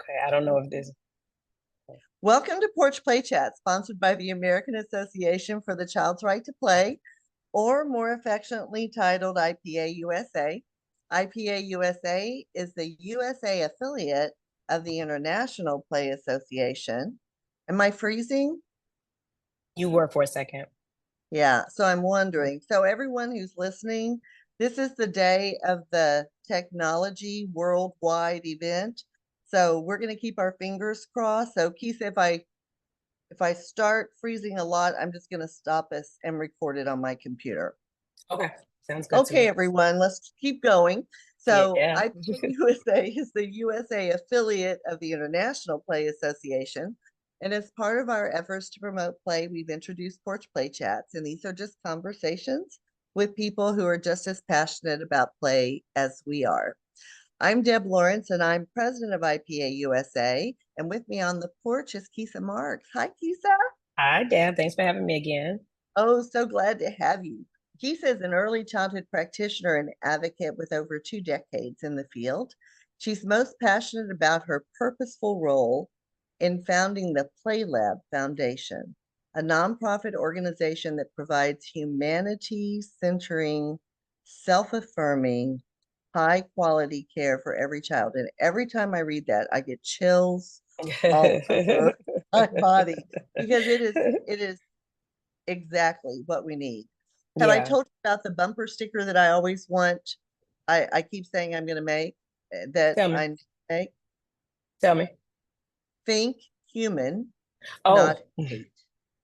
Okay, I don't know if this. Welcome to Porch Play Chat, sponsored by the American Association for the Child's Right to Play, or more affectionately titled IPA USA. IPA USA is the USA affiliate of the International Play Association. Am I freezing? You were for a second. Yeah, so I'm wondering. So everyone who's listening, this is the day of the technology worldwide event. So we're going to keep our fingers crossed. So Kisa, if I start freezing a lot, I'm just going to stop us and record it on my computer. Okay, sounds good to Okay, me. everyone, let's keep going. So Yeah. IPA USA is the USA affiliate of the International Play Association. And as part of our efforts to promote play, we've introduced Porch Play Chats. And these are just conversations with people who are just as passionate about play as we are. I'm Deb Lawrence, and I'm president of IPA USA. And with me on the porch is Kisa Marx. Hi, Kisa. Hi, Deb. Thanks for having me again. Oh, so glad to have you. Kisa is an early childhood practitioner and advocate with over 2 decades in the field. She's most passionate about her purposeful role in founding the Play Lab Foundation, a nonprofit organization that provides humanity-centering, self-affirming, high-quality care for every child. And every time I read that, I get chills all over my body because it is exactly what we need. Have I Yeah, told you about the bumper sticker that I always want? I keep saying I'm going to make that tell me. I make. Tell me. Think human, not Oh, hate.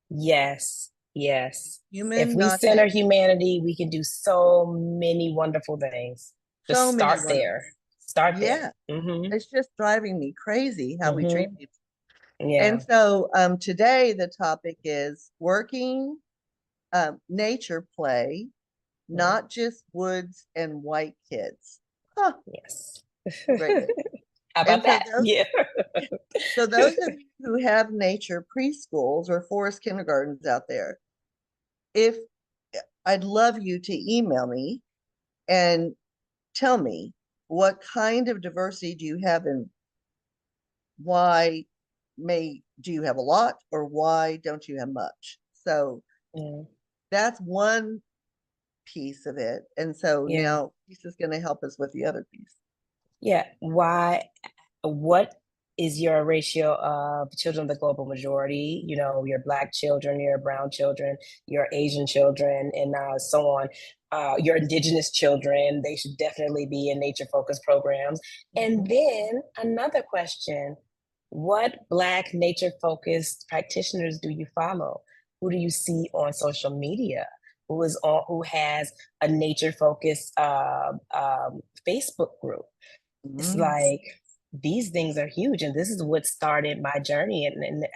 yes, yes. If Human, we not center hate. humanity, we can do so many wonderful things. Just So many start wonderful. there. Start there. Yeah, Mm-hmm. it's just driving me crazy how we treat Mm-hmm. people. And Yeah. so today the topic is working nature play, Mhm. not just woods and white kids. Huh, Yes. great. How And about so that? Yeah. those of you who have nature preschools or forest kindergartens out there, if I'd love you to email me and tell me what kind of diversity do you have and why may do you have a lot or why don't you have much? So Yeah. that's one piece of it. And so Yeah. now this is going to help us with the other piece. Yeah. Why? What is your ratio of children of the global majority? You know, your Black children, your brown children, your Asian children, and so on. Your indigenous children, they should definitely be in nature focused programs. And Mhm. then another question: what Black nature focused practitioners do you follow? Who do you see on social media? Who has a nature focused Facebook group? It's Mhm. like these things are huge, and this is what started my journey. And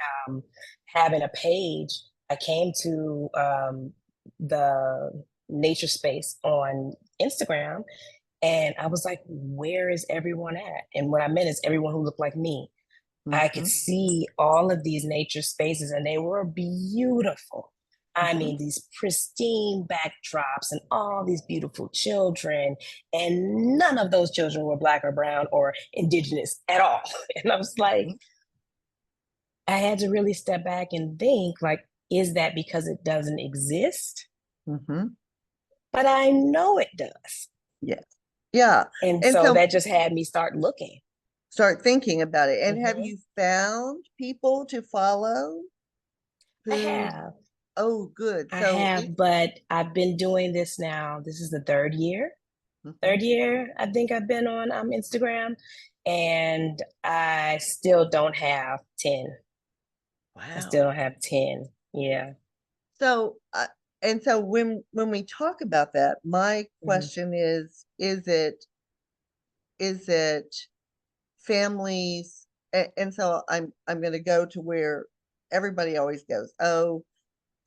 having a page, I came to the nature space on Instagram, and I was like, where is everyone at? And what I meant is everyone who looked like me. I could Mhm. see all of these nature spaces, and they were beautiful. I Mhm. mean, these pristine backdrops and all these beautiful children, and none of those children were Black or brown or indigenous at all. And I was like, Mhm. I had to really step back and think, like, is that because it doesn't exist? Mhm. But I know it does. Yes. Yeah. And And so so that just had me start looking. start thinking about it. And have Mhm. you found people to follow I who, have. oh, good. I So if, have, but I've been doing this now. This is the third year. mhm. Third year, I think I've been on Instagram, and I still don't have 10. I still Wow. don't have 10. Yeah. So, and so when we talk about that, my Mhm. question is it families? And so I'm going to go to where everybody always goes. Oh,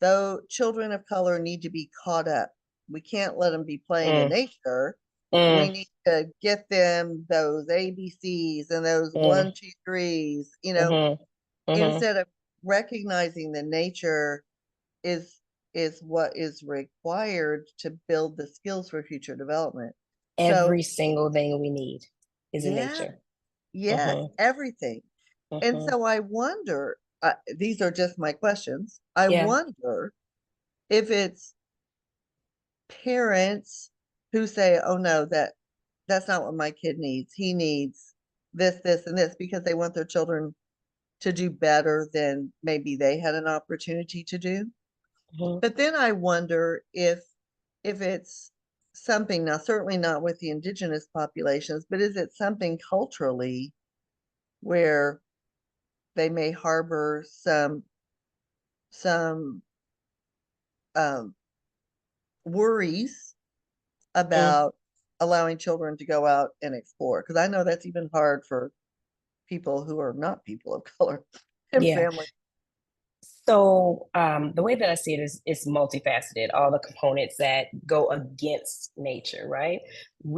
though children of color need to be caught up. We can't let them be playing in Mm, nature. We mm, need to get them those ABCs and those mm, 1, 2, 3s, mhm, mhm. instead of recognizing that nature is is what is required to build the skills for future development. So Every single thing we need is in yeah, nature. Yes, Mhm. everything. And Mhm. so I wonder, these are just my questions. I Yeah. wonder if it's parents who say, "Oh no, that's not what my kid needs. He needs this, this, and this," because they want their children to do better than maybe they had an opportunity to do. Mhm. But then I wonder if it's something, now certainly not with the indigenous populations, but is it something culturally where they may harbor some um, worries Mm. about allowing children to go out and explore? Because I know that's even hard for people who are not people of color and Yeah. family. So the way that I see it is multifaceted, all the components that go against nature, right?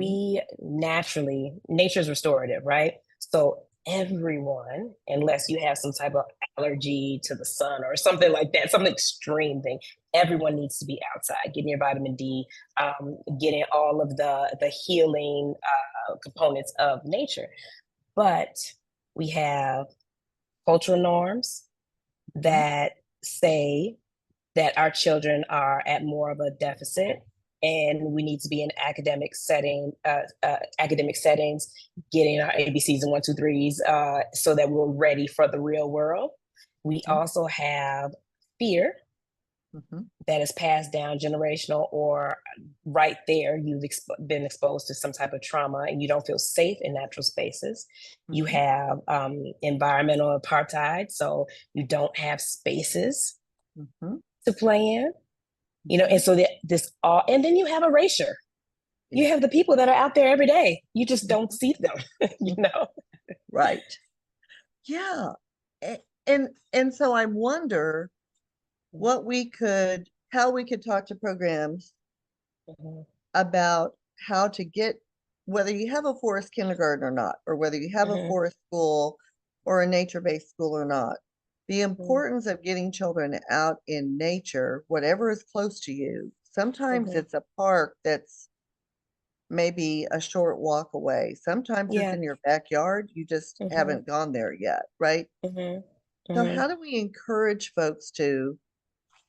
Mhm, We naturally, nature's restorative, right? So everyone, unless you have some type of allergy to the sun or something like that, some extreme thing, everyone needs to be outside, getting your vitamin D, getting all of the healing components of nature. But we have cultural norms mhm, that say that our children are at more of a deficit and we need to be in academic settings, getting our ABCs and 1, 2, 3s, so that we're ready for the real world. We mhm, also have fear mhm, that is passed down generational, or right there, you've been exposed to some type of trauma and you don't feel safe in natural spaces. You mhm, have environmental apartheid, so you don't have spaces mhm, to play in, and mhm. so that this all, and then you have erasure. You Yeah. have the people that are out there every day. You just don't Mhm, see them, you mhm. know? Right. Yeah. And so I wonder how we could talk to programs Mhm, about how to get, whether you have a forest kindergarten or not, or whether you have a mhm, forest school or a nature-based school or not, the mhm, importance of getting children out in nature, whatever is close to you. Sometimes mhm. it's a park that's maybe a short walk away. Sometimes it's Yeah. in your backyard. You just Mhm, haven't gone there yet, right? mhm, So, mhm. how do we encourage folks to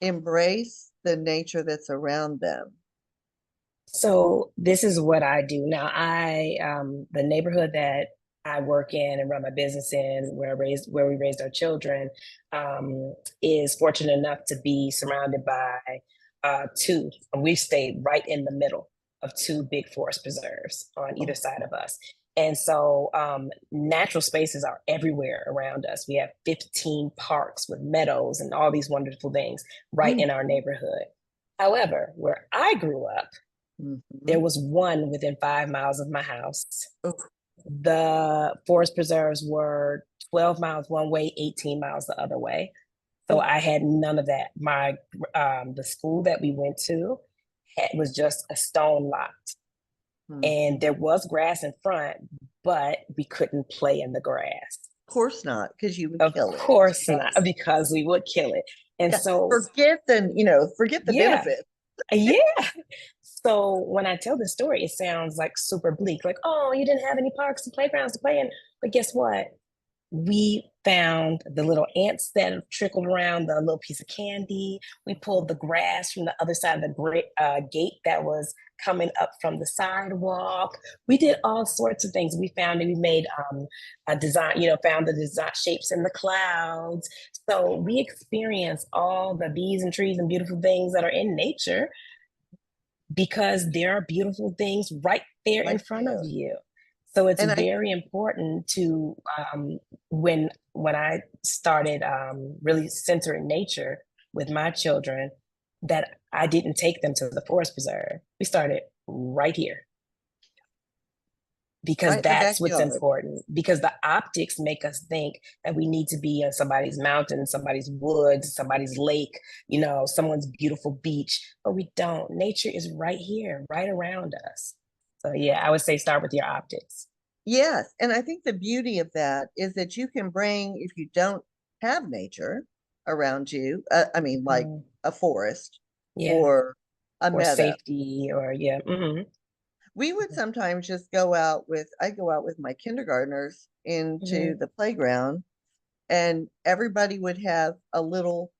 embrace the nature that's around them? So this is what I do now. The neighborhood that I work in and run my business in, where we raised our children, is fortunate enough to be surrounded by two. We stayed right in the middle of two big forest preserves on either Oh, side of us. And so natural spaces are everywhere around us. We have 15 parks with meadows and all these wonderful things right mm, in our neighborhood. However, where I grew up, there mhm. was one within 5 miles of my house. Oh, The forest preserves were 12 miles one way, 18 miles the other way. So oh, I had none of that. The school that we went to was just a stone lot, and mhm. there was grass in front, but we couldn't play in the grass. Of course not, because you would Of kill it. course not, Yes. because we would kill it. And Yeah. so, Forget the yeah, benefit. yeah. So when I tell this story, it sounds like super bleak, like, oh, you didn't have any parks and playgrounds to play in. But guess what? We found the little ants that trickled around, the little piece of candy. We pulled the grass from the other side of the gate that was coming up from the sidewalk. We did all sorts of things. We found and we made a design, found the design shapes in the clouds. So we experienced all the bees and trees and beautiful things that are in nature because there are beautiful things right there in Right front of there. you. So it's And I very important to when I started really centering nature with my children, that I didn't take them to the forest preserve. We started right here because right in the that's what's backyard. important. Because the optics make us think that we need to be in somebody's mountain, somebody's woods, somebody's lake, someone's beautiful beach, but we don't. Nature is right here, right around us. So yeah, I would say start with your optics. Yes, and I think the beauty of that is that you can bring, if you don't have nature around you, I mean, like Mhm. a forest Yeah, or a or meadow, safety, or yeah. we would sometimes just go out with, I go out with my kindergartners into Mhm, the playground, and everybody would have a little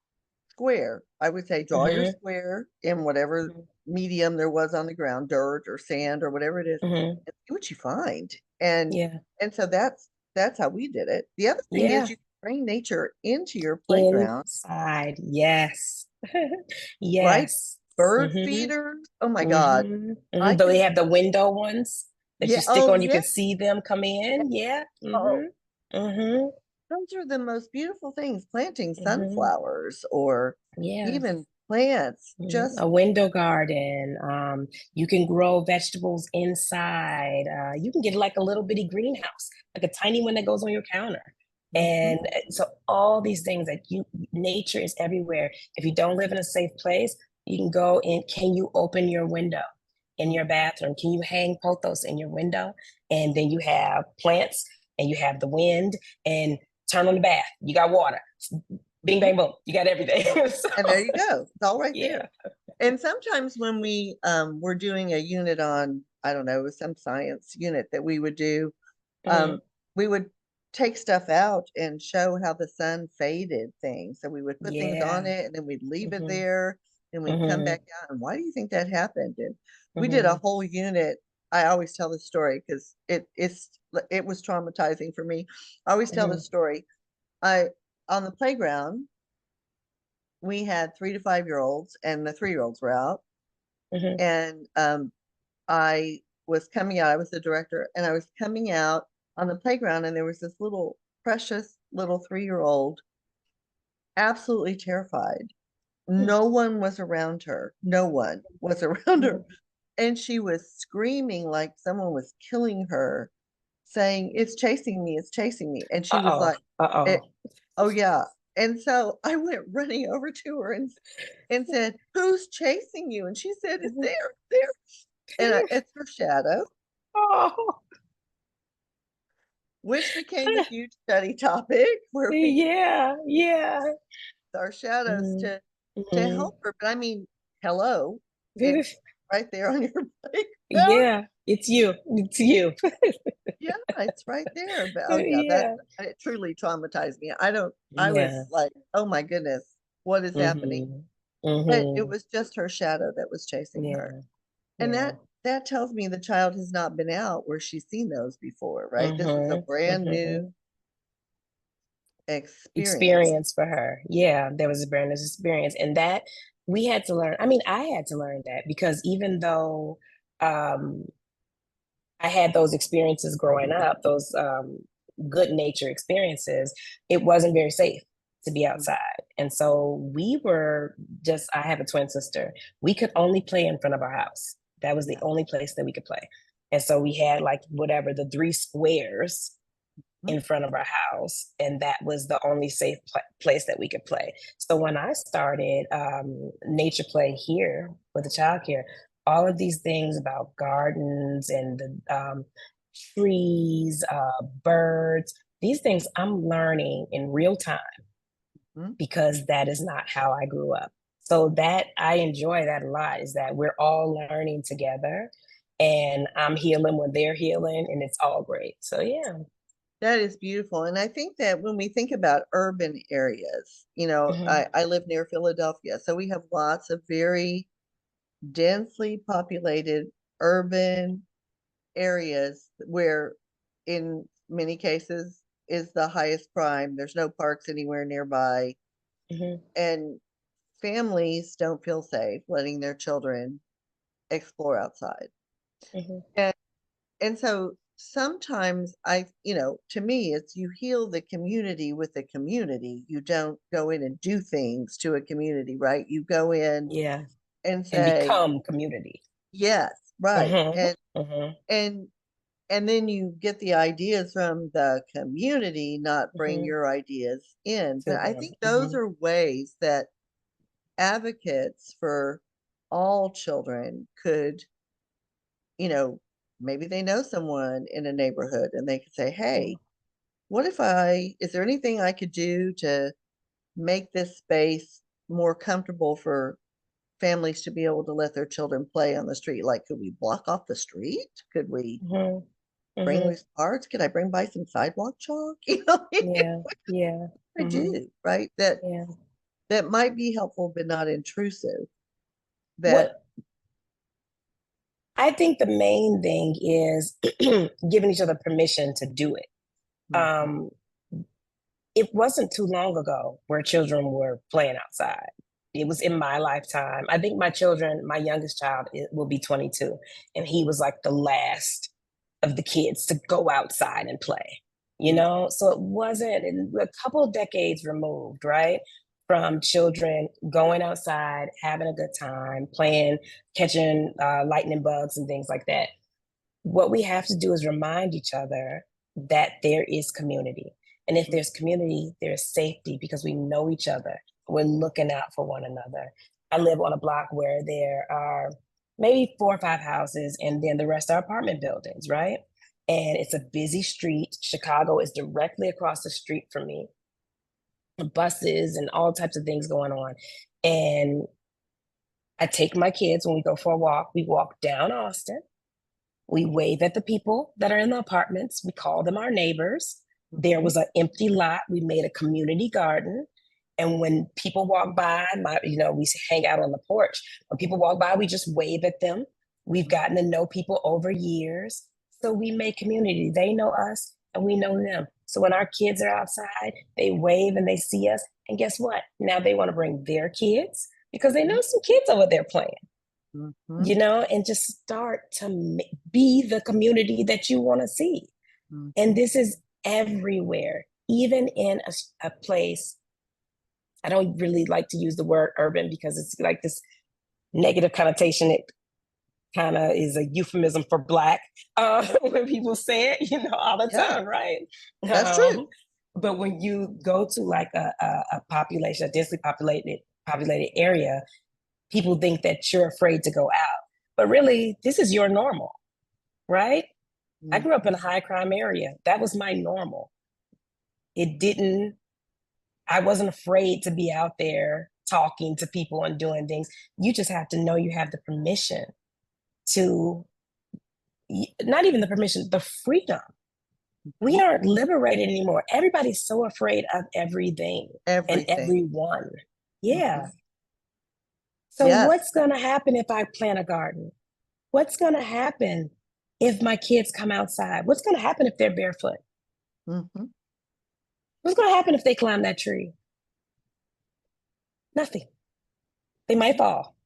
square. I would say, draw your mhm, square in whatever mhm, medium there was on the ground, dirt or sand or whatever it is, mhm. and see what you find. And so that's how we did it. The other thing is Yeah. you can bring nature into your playground, Inside, yes. right? Yes. Bird Mhm, feeders. Oh my God. mhm, I mhm. Though they could, have the window ones that you yeah, stick oh on, you yeah. can see them come Yeah. in. Yeah. Oh, Mhm, mhm, those are the most beautiful things, planting mhm. sunflowers or Yeah. even plants. A Just, window garden. You can grow vegetables inside. You can get like a little bitty greenhouse, like a tiny one that goes on your counter. mhm, And so all these things that nature is everywhere. If you don't live in a safe place, you can go in. Can you open your window in your bathroom? Can you hang pothos in your window? And then you have plants and you have the wind and turn on the bath. You got water. Bing, mhm. bang, boom. You got everything. So, And there you go. It's all right there. yeah. And sometimes when we were doing a unit on, I don't know, some science unit that we would do, Mhm. um, we would take stuff out and show how the sun faded things. So we would put things on Yeah. it and then we'd leave it Mhm. there and we'd come Mhm. back out. And why do you think that happened? And we did a Mhm. whole unit. I always tell the story because it was traumatizing for me. I always tell the Mhm. story. I On the playground, we had 3 to 5 year olds, and the 3 year olds were out. Mhm. And I was coming out, I was the director, and I was coming out on the playground, and there was this little precious little 3 year old, absolutely terrified. No one was around her. No one was around her. Mhm. And she was screaming like someone was killing her, saying, "It's chasing me, it's chasing me." And she was Uh-oh. like, Uh-oh. it, "Oh yeah." And so I went running over to her and said, "Who's chasing you?" And she said, "It's Mhm. there, there." And it's her shadow, Oh. which became a huge study topic where we Yeah. Yeah. our shadows Mhm. to Mhm. help her. But I mean, hello, it's right there on your playground. Yeah. It's you. It's you. Yeah, it's right there. But oh yeah, that Yeah. it truly traumatized me. I was Yeah. like, oh my goodness, what is happening? Mhm. But it Mhm. was just her shadow that was chasing her. Yeah. And Yeah. that tells me the child has not been out where she's seen those before, right? This is a Mhm. brand new Mhm. experience. Experience for her. Yeah, there was a brand new experience. And that we had to learn. I mean, I had to learn that because even though um, I had those experiences growing up, those good nature experiences, it wasn't very safe to be Mhm. outside. And so we were just, I have a twin sister. We could only play in front of our house. That was the Yeah. only place that we could play. And so we had like whatever the three squares Mhm. in front of our house, and that was the only safe place that we could play. So when I started nature play here with the child care, all of these things about gardens and the trees, birds, these things I'm learning in real time Mhm. because that is not how I grew up. So that I enjoy that a lot is that we're all learning together and I'm healing when they're healing and it's all great. So yeah. That is beautiful. And I think that when we think about urban areas, Mhm. I live near Philadelphia, so we have lots of very densely populated urban areas where, in many cases, is the highest crime. There's no parks anywhere nearby, Mhm. and families don't feel safe letting their children explore outside. Mhm. And and so sometimes to me, it's you heal the community with the community. You don't go in and do things to a community, right? You go in Yeah, and and say, become community. yes, right. Mhm, mhm, And and then you get the ideas from the community, not bring mhm, your ideas in. to But I them, think those mhm, are ways that advocates for all children could, you know, maybe they know someone in a neighborhood and they could say, mhm, hey, is there anything I could do to make this space more comfortable for families to be able to let their children play on the street. Like, could we block off the street? Could we Mhm. bring Mhm. loose parts? Could I bring by some sidewalk chalk? You know, Yeah. Yeah. I Mhm. do, right? That Yeah. that might be helpful but not intrusive. That What I think the main thing is giving each other permission to do it. Mhm, Um, it wasn't too long ago where children were playing outside. It was in my lifetime. I think my children, my youngest child will be 22, and he was like the last of the kids to go outside and play, you mhm, know? So it wasn't a couple of decades removed, right? From children going outside, having a good time, playing, catching lightning bugs and things like that. What we have to do is remind each other that there is community. And if mhm, there's community, there's safety because we know each other. We're looking out for one another. I live on a block where there are maybe 4 or 5 houses, and then the rest are apartment buildings, right? And it's a busy street. Chicago is directly across the street from me, buses and all types of things going on. And I take my kids when we go for a walk. We walk down Austin. We wave at the people that are in the apartments. We call them our neighbors. There mhm, was an empty lot. We made a community garden. And when people walk by, we hang out on the porch. When people walk by, we just wave at them. We've gotten to know people over years. So we make community. They know us and we know them. So when our kids are outside, they wave and they see us. And guess what? Now they want to bring their kids because they know some kids over there playing, mhm, mhm, and just start to be the community that you want to see. And mhm. this is everywhere, even in a place. I don't really like to use the word urban because it's like this negative connotation. It kind of is a euphemism for Black when people say it, all the Yeah, time, right? that's true. Um, but when you go to like a population, a densely populated area, people think that you're afraid to go out. But really, this is your normal, right? I grew up in Mhm, a high crime area. That was my normal. It didn't, I wasn't afraid to be out there talking to people and doing things. You just have to know you have the permission to, not even the permission, the freedom. We mhm. aren't liberated anymore. Everybody's so afraid of everything and Everything. everyone. Yeah. Mhm. So, Yes. what's going to happen if I plant a garden? What's going to happen if my kids come outside? What's going to happen if they're barefoot? Mhm. What's going to happen if they climb that tree? Nothing. They might fall.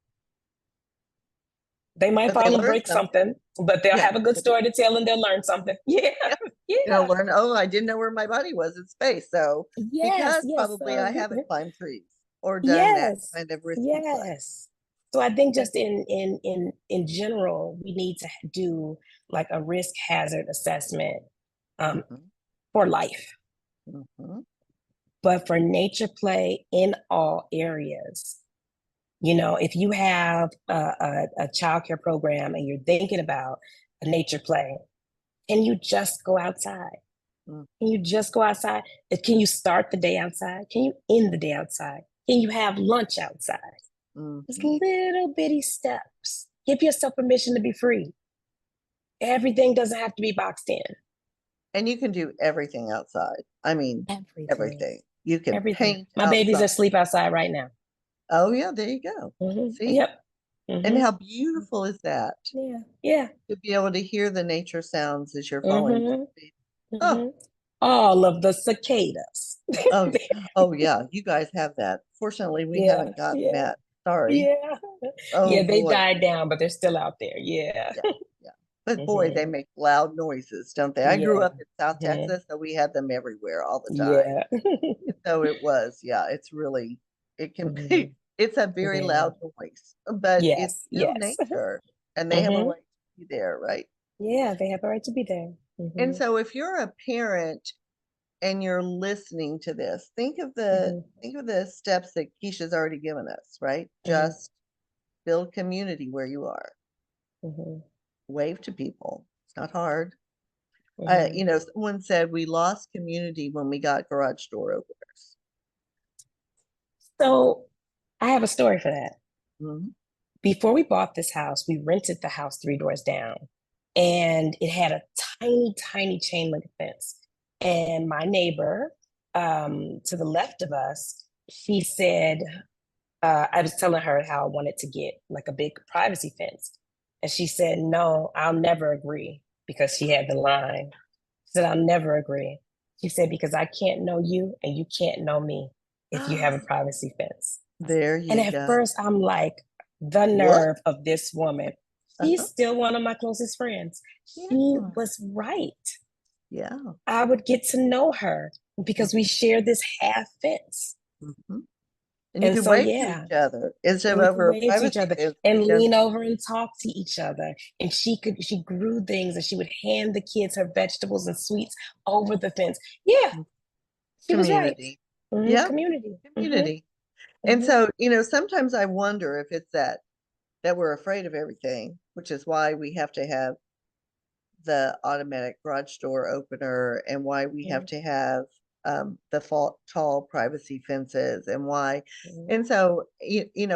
They might But they fall and learn break something. something, but they'll Yeah. have a good story to tell and they'll learn something. Yeah. Yeah. Yeah. Learn, oh, I didn't know where my body was in space. So Yes. because Yes. probably I So, haven't climbed trees or done that yes. kind of risky play. Yes. So I think And just in general, we need to do like a risk hazard assessment um, mhm, for life, mhm, but for nature play in all areas. If you have a child care program and you're thinking about a nature play, can you just go outside? mhm, Can you just go outside? Can you start the day outside? Can you end the day outside? Can you have lunch outside? Just mhm. little bitty steps. Give yourself permission to be free. Everything doesn't have to be boxed in. And you can do everything outside. I mean, Everything. everything. You can Everything. paint My babies outside. are asleep outside right now. Oh, yeah, there you go. See? Yep. And hmm how beautiful is that Yeah. Yeah. to be able to hear the nature sounds as you're falling hmm asleep. Oh, hmm All of the cicadas. oh, oh, yeah, you guys have that. Fortunately, we Yeah. haven't gotten Yeah. that. Sorry. Yeah. Oh, Yeah. They boy. died down, but they're still out there. Yeah. Yeah, yeah. But boy, they hmm make loud noises, don't they? I grew Yeah. up in South hmm Texas, so we had them everywhere all the time. Yeah. So it was, yeah, it's really, it can hmm be, it's a very Yeah. loud noise, but it's Yes. still Yes. nature and they have a hmm right to be there, right? Yeah. They have a right to be there. And so if you're a parent and you're listening to this, hmm think of the steps that Keisha's already given us, right? hmm Just build community where you are. hmm Wave to people. It's not hard. hmm Someone said we lost community when we got garage door openers. So I have a story for that. Mhm. before we bought this house, we rented the house three doors down, and it had a tiny, tiny chain link fence. And my neighbor, to the left of us, she said, I was telling her how I wanted to get like a big privacy fence. And she said, no, I'll never agree, because she had the line. She said, I'll never agree. She said, because I can't know you and you can't know me if you have a privacy fence. There And you at go. first, I'm like, the What? nerve of this woman. Uh-huh. She's still one of my closest friends. She Yeah. was right. Yeah. I would get to know her because we share this half fence. Mm-hmm. And you And can so, wave to yeah, each other instead and of we could over a wave to each privacy other fence. and You know, lean over and talk to each other. And she grew things, and she would hand the kids her vegetables and sweets over the fence. Yeah, she was right. community. Mhm, Yeah, community. community. And Mhm, so, sometimes I wonder if it's that we're afraid of everything, which is why we have to have the automatic garage door opener, and why we have mhm, to have the tall privacy fences, and why, mhm. and so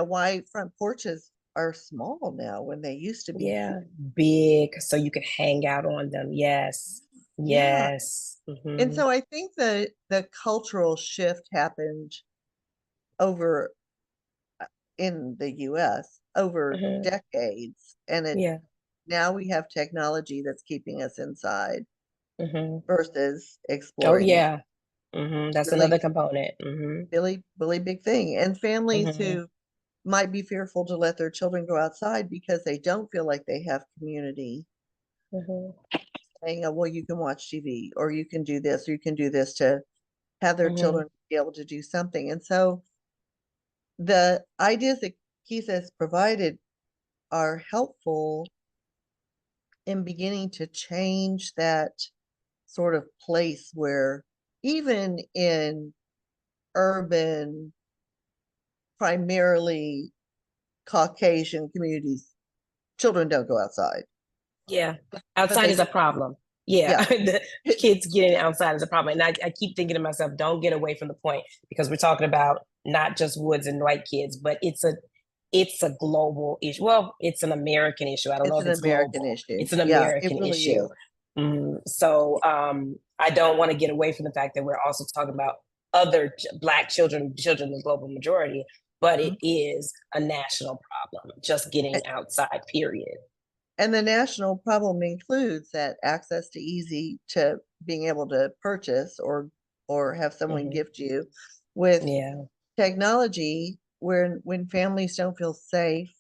why front porches are small now when they used to be Yeah, huge. big, so you could hang out on them. Yes, Yeah. yes. And Mhm, so I think the cultural shift happened over in the US over mhm. decades, and it Yeah. now we have technology that's keeping us inside Mhm. versus Oh, exploring nature. yeah. That's another Really, component. Mhm, really, really big thing. And families mhm, who might be fearful to let their children go outside because they don't feel like they have community, mhm, saying, oh, well, you can watch TV, or you can do this, or you can do this, to have their mhm. children be able to do something. And so the ideas that Keith has provided are helpful in beginning to change that sort of place where, even in urban, primarily Caucasian communities, children don't go outside, Yeah. but Outside they is a do. problem. Yeah. Yeah. The kids getting outside is a problem. And I keep thinking to myself, don't get away from the point, because we're talking about not just woods and white kids, but it's a global issue. Well, it's an American issue. I don't know It's if an it's American global. issue. It's an Yeah, it American really issue. is. So I don't want to get away from the fact that we're also talking about other Black children, children of the global majority, but it Mhm. is a national problem, just getting A- outside, period. And the national problem includes that access to easy to being able to purchase, or have someone Hmm. gift you with Yeah. technology, where when families don't feel safe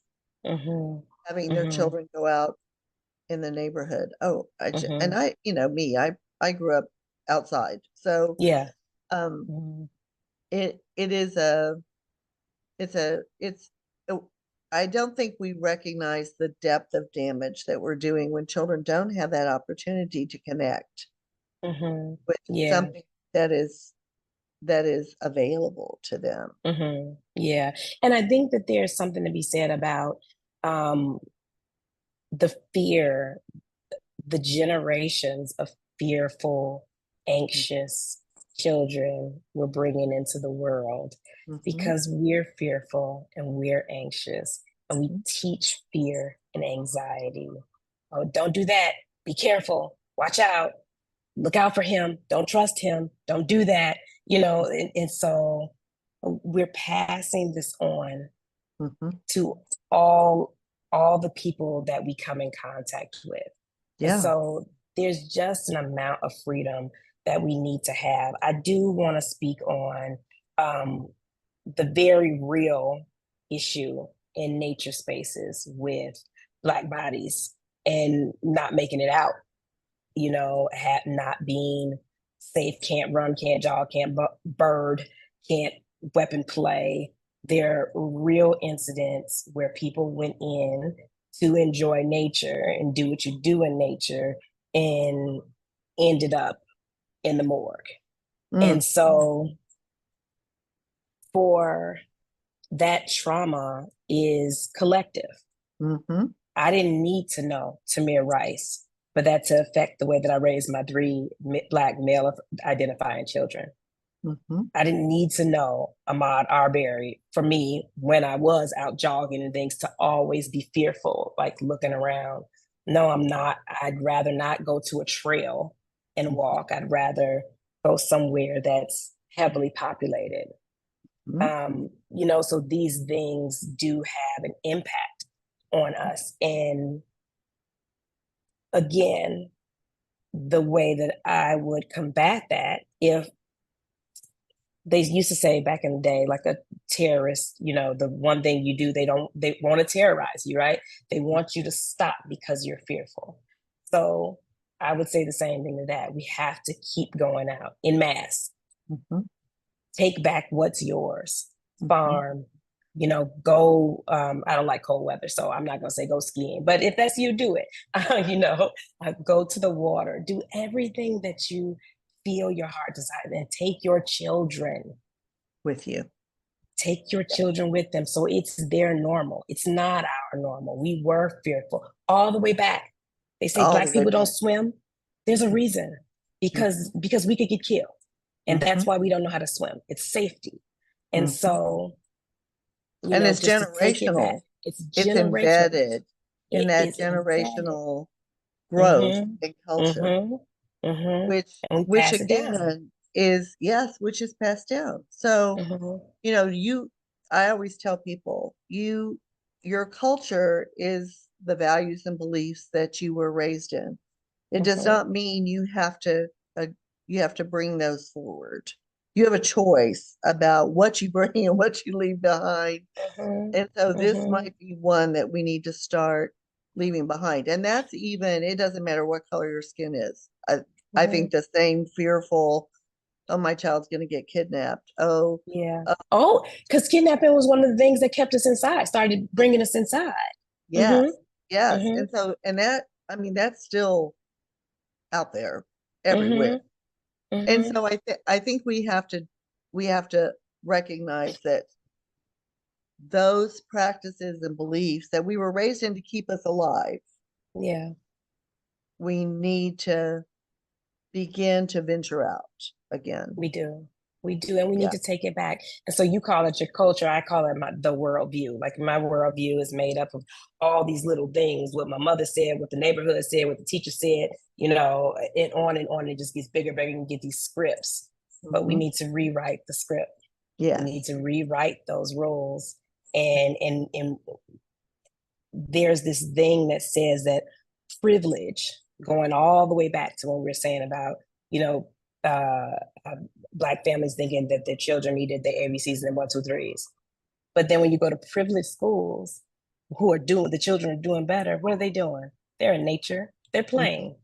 Hmm. having their Hmm. children go out in the neighborhood. Oh, and Hmm. I grew up outside. So Yeah. um Mhm. it is a it's a it's oh, I don't think we recognize the depth of damage that we're doing when children don't have that opportunity to connect Mhm. with Yeah. something that is available to them. Yeah. And I think that there's something to be said about um, the fear, the generations of fearful, anxious children we're bringing into the world, Mm-hmm. because we're fearful and we're anxious, and we Mm-hmm. teach fear and anxiety. Oh, don't do that. Be careful. Watch out. Look out for him. Don't trust him. Don't do that. And so we're passing this on Mm-hmm. to all all the people that we come in contact with. And Yeah. so there's just an amount of freedom that we need to have. I do want to speak on um, the very real issue in nature spaces with Black bodies and not making it out, not being safe, can't run, can't jog, can't bird, can't weapon play. There are real incidents where people went in to enjoy nature and do what you do in nature, and ended up in the morgue. Mm. And so for that trauma is collective. Mm-hmm. I didn't need to know Tamir Rice for that to affect the way that I raised my three Black male identifying children. Mhm. I didn't need to know Ahmaud Arbery for me when I was out jogging and things to always be fearful, like looking around. No, I'm not. I'd rather not go to a trail and walk. I'd rather go somewhere that's heavily populated. Mhm. So these things do have an impact on us. And again, the way that I would combat that, if they used to say back in the day, like a terrorist, the one thing you do, they want to terrorize you, right? They want you to stop because you're fearful. So I would say the same thing to that. We have to keep going out in mass, Mhm. take back what's yours, Mhm. farm, go. I don't like cold weather, so I'm not going to say go skiing, but if that's you, do it. Go to the water, do everything that you feel your heart desires, and take your children. With you. Take your children with them. So it's their normal. It's not our normal. We were fearful all the way back. They say All the black way people don't back. swim. There's a reason, because Mhm. we could get killed. And that's Mhm. why we don't know how to swim. It's safety. And Mhm. so, And it's just to take it back, generational. it's It's generational. embedded in It that is embedded. generational growth Mm-hmm. and culture, Mm-hmm. Mm-hmm. And we which pass it down. again is, yes, which is passed down. So, Mm-hmm. you I always tell people, your culture is the values and beliefs that you were raised in. It does Mm-hmm. not mean uh, you have to bring those forward. You have a choice about what you bring and what you leave behind. Mm-hmm. And so this Mm-hmm. might be one that we need to start leaving behind. And that's even, it doesn't matter what color your skin is. I Mm-hmm. think the same fearful, oh, my child's going to get kidnapped. Oh, Yeah. uh, Oh, because kidnapping was one of the things that kept us inside, started bringing us inside. yes, Mm-hmm. yes. Mm-hmm. And so, and that, I mean, that's still out there everywhere. Mm-hmm. And Mm-hmm. so I think we have to recognize that those practices and beliefs that we were raised in to keep us alive, Yeah, we need to begin to venture out again. we do. We do, and we need Yeah. to take it back. And so you call it your culture. I call it the worldview. Like my worldview is made up of all these little things, what my mother said, what the neighborhood said, what the teacher said, and on and on. It just gets bigger, bigger, and get these scripts. But we Hmm. need to rewrite the script. We need Yes. to rewrite those rules. And there's this thing that says that privilege, going all the way back to when we were saying about, you know, uh, uh, Black families thinking that their children needed the ABCs and one, two, threes. But then when you go to privileged schools, the children are doing better. What are they doing? They're in nature. They're Hmm. playing.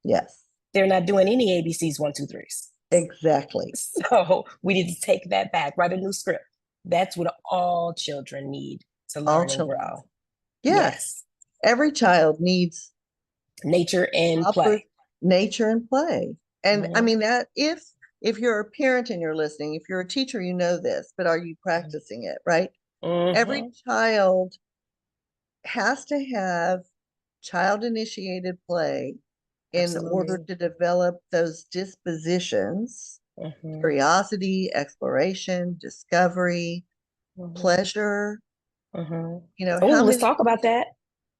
Yes. They're not doing any ABCs, one, two, threes. Exactly. So we need to take that back, write a new script. That's what all children need to All learn and children. grow. Yes. Yes. Every child needs Nature and proper play. nature and play. And I Mm-hmm. mean that if you're a parent and you're listening, if you're a teacher, you know this, but are you practicing it, right? Every Mm-hmm. child has to have child initiated play in order Absolutely. to develop those dispositions, Mm-hmm. curiosity, exploration, discovery, Mm-hmm. pleasure. Mm-hmm. Oh, How let's many, talk about that,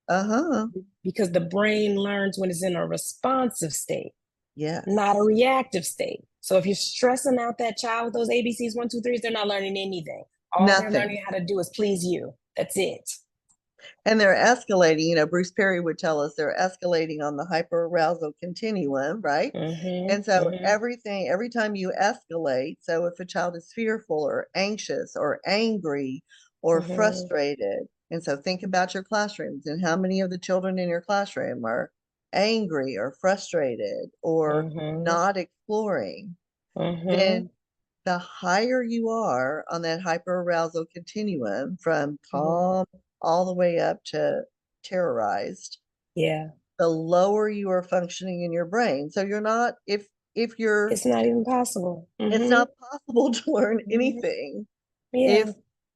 uh-huh, because the brain learns when it's in a responsive state, not a yes, reactive state. So if you're stressing out that child with those ABCs, one, two, threes, they're not learning anything. All they're nothing. learning how to do is please you. That's it. And they're escalating, Bruce Perry would tell us they're escalating on the hyperarousal continuum, right? Mm-hmm. And so Mm-hmm. every time you escalate, so if a child is fearful or anxious or angry or Mm-hmm. frustrated, and so think about your classrooms and how many of the children in your classroom are angry or frustrated or Mm-hmm. not exploring, Mm-hmm. then the higher you are on that hyperarousal continuum from Mm-hmm. calm all the way up to terrorized, Yeah. the lower you are functioning in your brain. So you're not, if you're, It's not even possible. it's Mm-hmm. not possible to learn Mm-hmm. anything Yeah.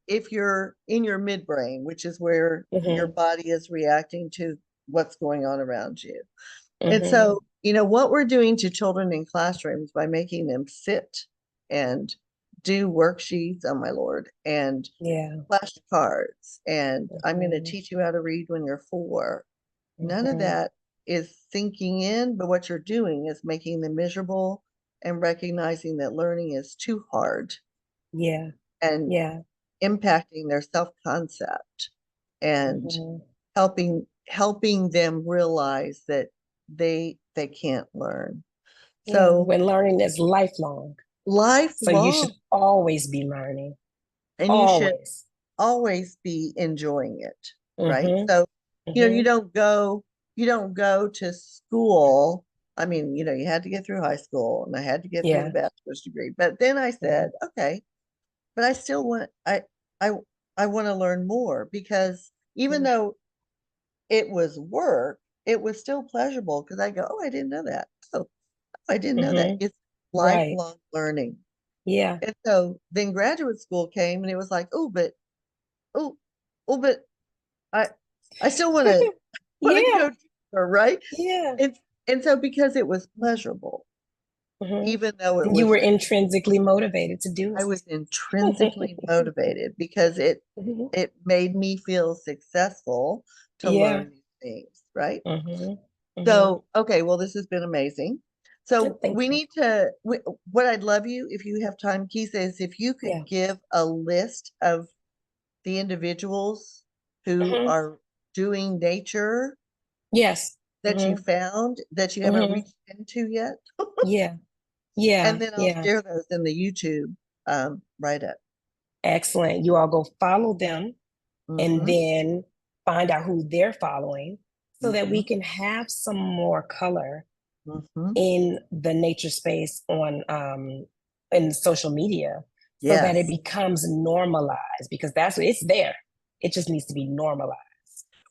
if you're in your midbrain, which is where your Mm-hmm. body is reacting to what's going on around you. And Mm-hmm. so, what we're doing to children in classrooms by making them sit. and do worksheets, oh my Lord, and Yeah. flashcards, and I'm going to Mhm. teach you how to read when you're 4. None of Mhm. that is sinking in, but what you're doing is making them miserable and recognizing that learning is too hard Yeah. and Yeah. impacting their self-concept and Mhm. helping them realize that they can't learn. Yeah. So When learning is lifelong. So you should lifelong, always be learning. and you should Always. always be enjoying it, right? Mhm. So, you Mhm. don't go to school. I mean, you had to get through high school and I had to get through the Yeah. bachelor's degree. But then I Mhm. said, okay, but I still want I I want to learn more because even Mhm. though it was work, it was still pleasurable because I go, oh, I didn't know that. Oh, I didn't know that. Mhm. It's Right. lifelong learning. Yeah. And so then graduate school came and it was like, oh, oh, but I I still want to Yeah. go deeper, right? Yeah. And and so because it was pleasurable, Mhm. even though it And you were was intrinsically motivated to do I it. was intrinsically motivated because it Mhm. it made me feel successful to Yeah. learn these things, right? Mhm. Mhm. So, okay, well, this has been amazing. So Thank we you. need to, what I'd love you, if you have time, Kisa, is if you could Yeah. give a list of the individuals who Mhm. are doing nature Yes. that you Mhm. found that you haven't Mhm. reached into yet. Yeah. And Yeah. then I'll Yeah. share those in the YouTube write up. Excellent. You all go follow them and Mm-hmm, then find out who they're following so that mm-hmm, we can have some more color mm-hmm. in the nature space on in social media so that it Yes. becomes normalized because that's it's there. It just needs to be normalized.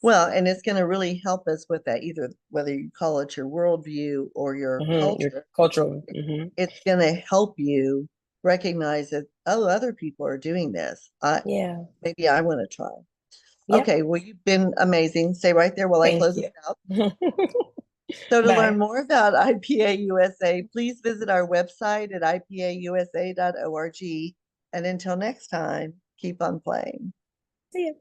Well, and it's going to really help us with that, either whether you call it your worldview or your Your culture. cultural. It's going to help you recognize that, oh, other people are doing this. Yeah. Maybe I want to try. Yep. Okay, well, you've been amazing. Stay right there while I Thank close you. this out. So to learn Bye. more about IPA USA, please visit our website at ipausa.org. And until next time, keep on playing. See you.